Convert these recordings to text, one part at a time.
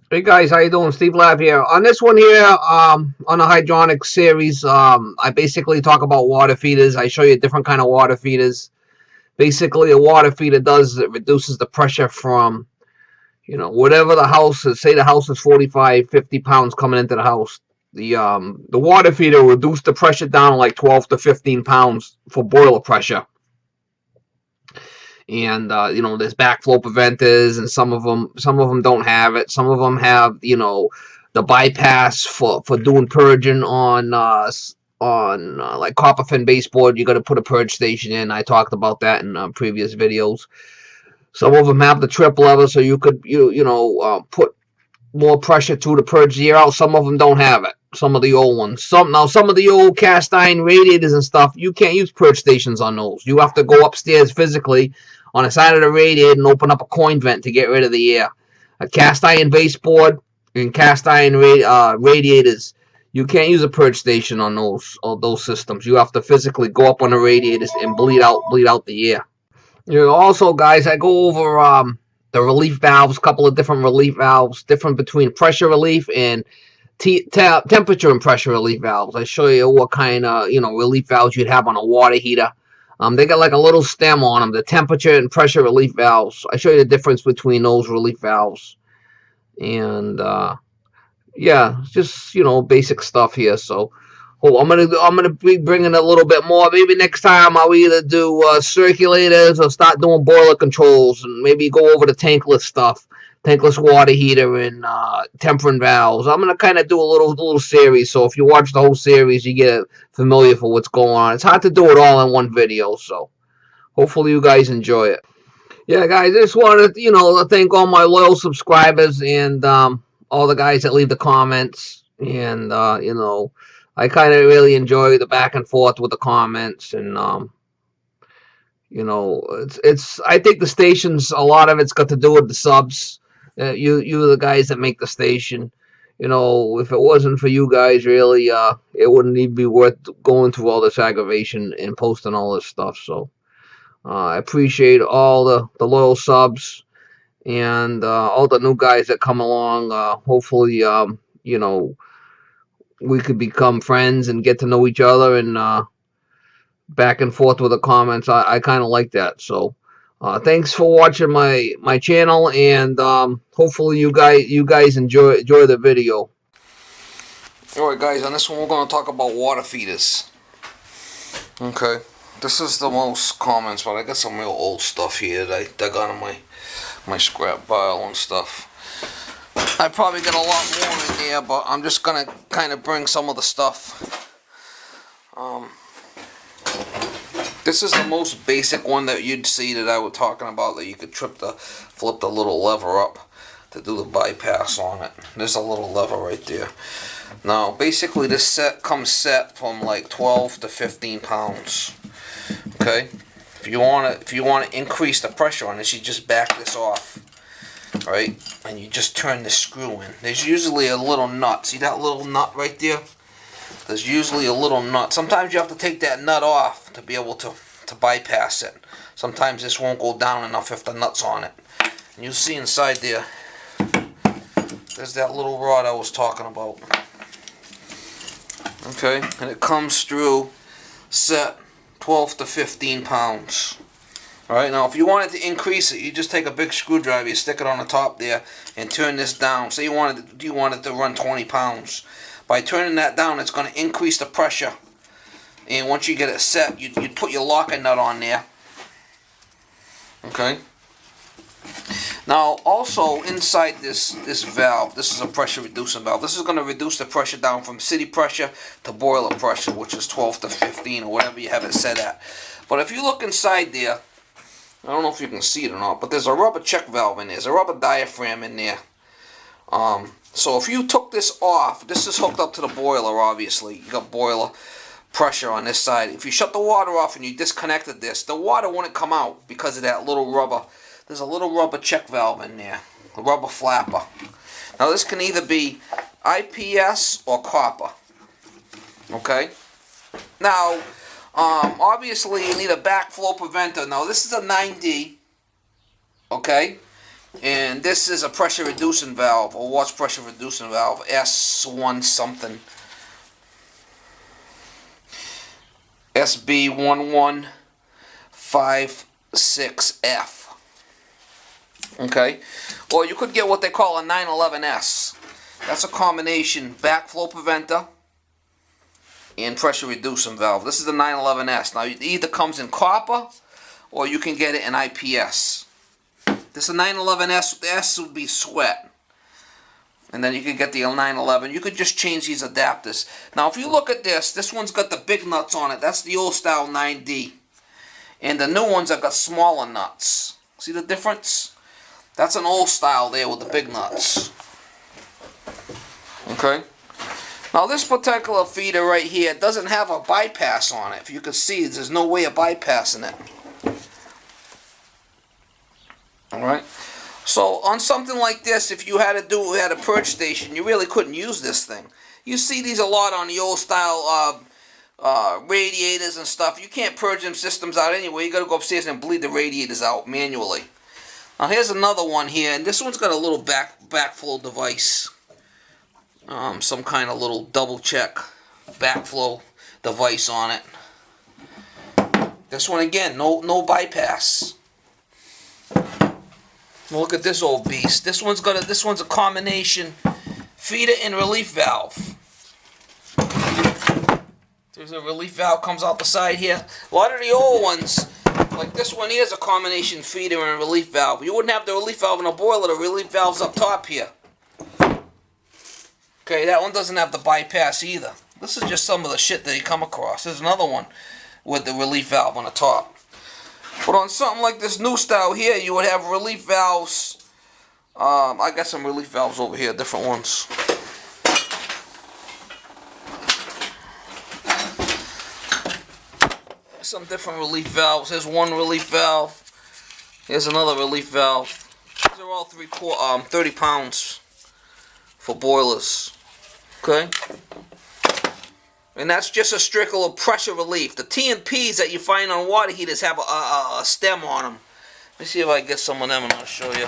Hey guys, how you doing? Steve Lab here. On this one here, on the hydronic series, I basically talk about water feeders. I show you different kind of water feeders. Basically, a water feeder does is it reduces the pressure from, whatever the house is. Say the house is 45, 50 pounds coming into the house. The water feeder will reduce the pressure down to like 12 to 15 pounds for boiler pressure. And there's backflow preventors, and some of them don't have it. Some of them have the bypass for doing purging on like copper fin baseboard. You got to put a purge station in. I talked about that in previous videos. Some of them have the trip lever, so you could put more pressure to purge the air out. Some of them don't have it. Some of the old ones. Some of the old cast iron radiators and stuff, you can't use purge stations on those. You have to go upstairs physically on the side of the radiator and open up a coin vent to get rid of the air. A cast iron baseboard and cast iron radiators, you can't use a purge station on those systems. You have to physically go up on the radiators and bleed out the air. Also, guys, I go over the relief valves, a couple of different relief valves, different between pressure relief and temperature and pressure relief valves. I show you what kind of relief valves you'd have on a water heater. They got like a little stem on them. The temperature and pressure relief valves. I show you the difference between those relief valves, and yeah, just basic stuff here. So, oh, I'm gonna be bringing a little bit more. Maybe next time I'll either do circulators or start doing boiler controls, and maybe go over the tankless stuff, tankless water heater and tempering valves. I'm gonna kind of do a little series. So if you watch the whole series, you get familiar for what's going on. It's hard to do it all in one video, so hopefully you guys enjoy it. Yeah, guys, I just wanted to thank all my loyal subscribers and all the guys that leave the comments. And I kind of really enjoy the back and forth with the comments. And it's I think the station's a lot of it's got to do with the subs. You the guys that make the station. If it wasn't for you guys, really, it wouldn't even be worth going through all this aggravation and posting all this stuff. So. I appreciate all the loyal subs and all the new guys that come along. Hopefully, we could become friends and get to know each other and back and forth with the comments. I kind of like that. So, thanks for watching my channel, and hopefully you guys enjoy the video. All right, guys. On this one, we're going to talk about water feeders. Okay. This is the most common, but I got some real old stuff here that I dug out of my scrap pile and stuff. I probably got a lot more in there, but I'm just gonna kind of bring some of the stuff. This is the most basic one that you'd see that I was talking about, that you could flip the little lever up to do the bypass on it. There's a little lever right there. Now, basically, this set comes set from like 12 to 15 pounds. Okay, if you want to increase the pressure on this, you just back this off, right? And you just turn the screw in. There's usually a little nut. See that little nut right there? There's usually a little nut. Sometimes you have to take that nut off to be able to bypass it. Sometimes this won't go down enough if the nut's on it. And you'll see inside there, there's that little rod I was talking about. Okay, and it comes through set 12 to 15 pounds. Alright, now if you wanted to increase it, you just take a big screwdriver, you stick it on the top there, and turn this down. Say you wanted to run 20 pounds. By turning that down, it's going to increase the pressure. And once you get it set, you'd put your locking nut on there. Okay. Now, also inside this valve, this is a pressure reducing valve. This is going to reduce the pressure down from city pressure to boiler pressure, which is 12 to 15 or whatever you have it set at. But if you look inside there, I don't know if you can see it or not, but there's a rubber check valve in there. There's a rubber diaphragm in there. So if you took this off, this is hooked up to the boiler, obviously. You got boiler pressure on this side. If you shut the water off and you disconnected this, the water wouldn't come out because of that little rubber. There's a little rubber check valve in there, a rubber flapper. Now this can either be IPS or copper. Okay? Now, obviously you need a backflow preventer. Now this is a 9D. Okay? And this is a pressure reducing valve, or was pressure reducing valve, S1 something. SB1156F. Okay? Or you could get what they call a 911S. That's a combination backflow preventer and pressure reducing valve. This is the 911S. Now, it either comes in copper or you can get it in IPS. This is a 911S. The S would be sweat. And then you can get the 911. You could just change these adapters. Now, if you look at this one's got the big nuts on it. That's the old style 9D. And the new ones have got smaller nuts. See the difference? That's an old style there with the big nuts. Okay? Now, this particular feeder right here doesn't have a bypass on it. If you can see, there's no way of bypassing it. Alright? So, on something like this, if you had a purge station, you really couldn't use this thing. You see these a lot on the old style radiators and stuff. You can't purge them systems out anyway. You got to go upstairs and bleed the radiators out manually. Now, here's another one here, and this one's got a little backflow device. Some kind of little double check backflow device on it. This one again, no bypass. Look at this old beast. This one's a combination feeder and relief valve. There's a relief valve comes out the side here. A lot of the old ones, like this one here, is a combination feeder and relief valve. You wouldn't have the relief valve in a boiler. The relief valve's up top here. Okay, that one doesn't have the bypass either. This is just some of the shit that you come across. There's another one with the relief valve on the top. But on something like this new style here, you would have relief valves. I got some relief valves over here, different ones. Some different relief valves. Here's one relief valve. Here's another relief valve. These are all 30 pounds for boilers. Okay? And that's just a strictly pressure relief. The T&Ps that you find on water heaters have a stem on them. Let me see if I can get some of them and I'll show you.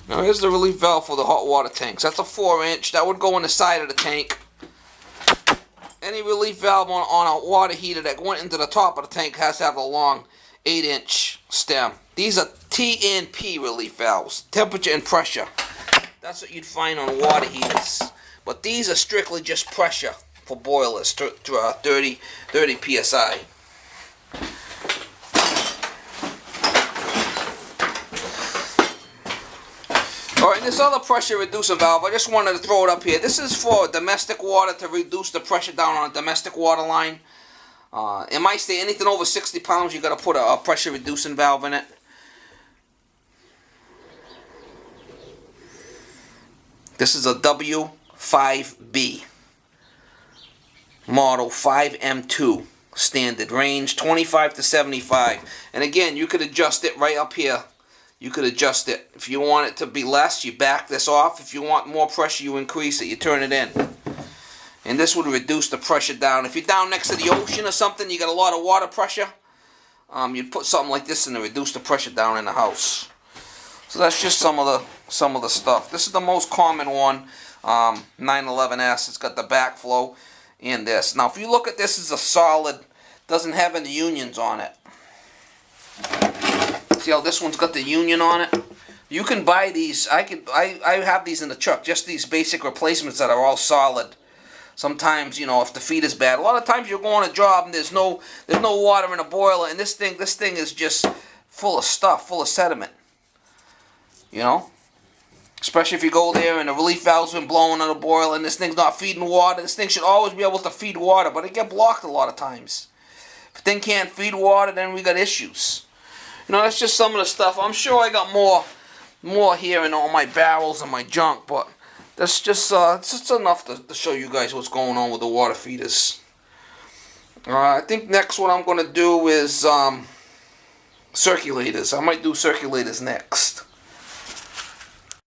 Now here's the relief valve for the hot water tanks. That's a 4-inch. That would go in the side of the tank. Any relief valve on a water heater that went into the top of the tank has to have a long 8-inch stem. These are T&P relief valves, temperature and pressure. That's what you'd find on water heaters. But these are strictly just pressure for boilers, 30 psi. Alright, this other pressure reducer valve, I just wanted to throw it up here. This is for domestic water, to reduce the pressure down on a domestic water line. It might say anything over 60 pounds, you got to put a pressure reducing valve in it. This is a W5B. Model 5M2. Standard. Range 25 to 75. And again, you could adjust it right up here. You could adjust it. If you want it to be less, you back this off. If you want more pressure, you increase it. You turn it in. And this would reduce the pressure down. If you're down next to the ocean or something, you got a lot of water pressure, you'd put something like this in to reduce the pressure down in the house. So that's just some of the stuff. This is the most common one, 911S. It's got the backflow and this. Now, if you look at this, it's a solid. Doesn't have any unions on it. See how this one's got the union on it? You can buy these. I have these in the truck. Just these basic replacements that are all solid. Sometimes, you know, if the feed is bad. A lot of times you'll go on a job and there's no water in a boiler, and this thing is just full of stuff, full of sediment. You know? Especially if you go there and the relief valve's been blowing on the boiler and this thing's not feeding water. This thing should always be able to feed water, but it get blocked a lot of times. If the thing can't feed water, then we got issues. You know, that's just some of the stuff. I'm sure I got more here in all my barrels and my junk, but that's just it's just enough to show you guys what's going on with the water feeders. I think next what I'm going to do is circulators. I might do circulators next.